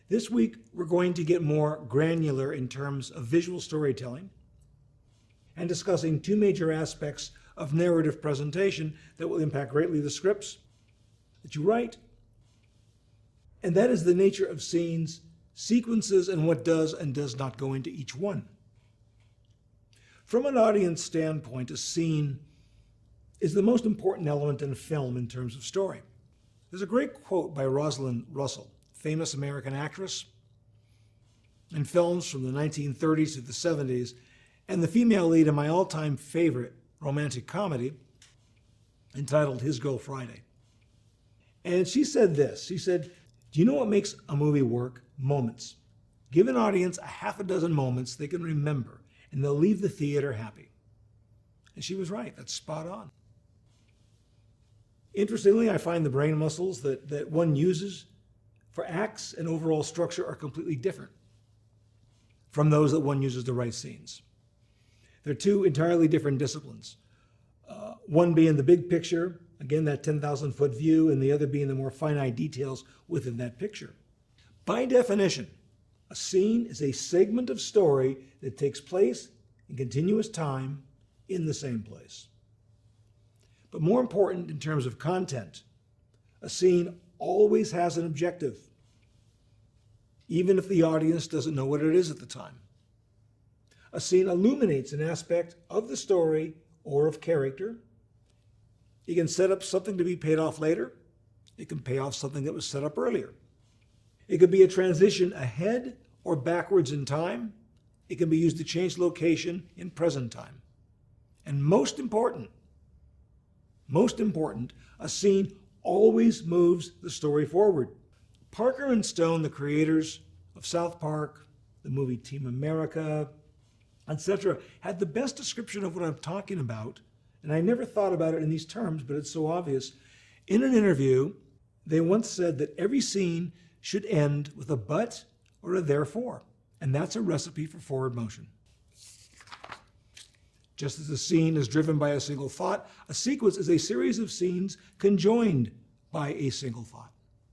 This week, we're going to get more granular in terms of visual storytelling and discussing two major aspects of narrative presentation that will impact greatly the scripts that you write. And that is the nature of scenes, sequences, and what does and does not go into each one. From an audience standpoint, a scene is the most important element in a film in terms of story. There's a great quote by Rosalind Russell, famous American actress, in films from the 1930s to the 70s, and the female lead in my all-time favorite romantic comedy entitled His Girl Friday. And she said this, she said, "Do you know what makes a movie work? Moments. Give an audience a half a dozen moments they can remember, and they'll leave the theater happy." And she was right, that's spot on. Interestingly, I find the brain muscles that one uses for acts and overall structure are completely different from those that one uses to write scenes. They're two entirely different disciplines. One being the big picture, again, that 10,000-foot view, and the other being the more finite details within that picture. By definition, a scene is a segment of story that takes place in continuous time in the same place. But more important in terms of content, a scene always has an objective, even if the audience doesn't know what it is at the time. A scene illuminates an aspect of the story or of character. It can set up something to be paid off later. It can pay off something that was set up earlier. It could be a transition ahead or backwards in time. It can be used to change location in present time. And most important, a scene always moves the story forward. Parker and Stone, the creators of South Park, the movie Team America, etc., had the best description of what I'm talking about, and I never thought about it in these terms, but it's so obvious. In an interview, they once said that every scene should end with a but or a therefore, and that's a recipe for forward motion. Just as a scene is driven by a single thought, a sequence is a series of scenes conjoined by a single thought.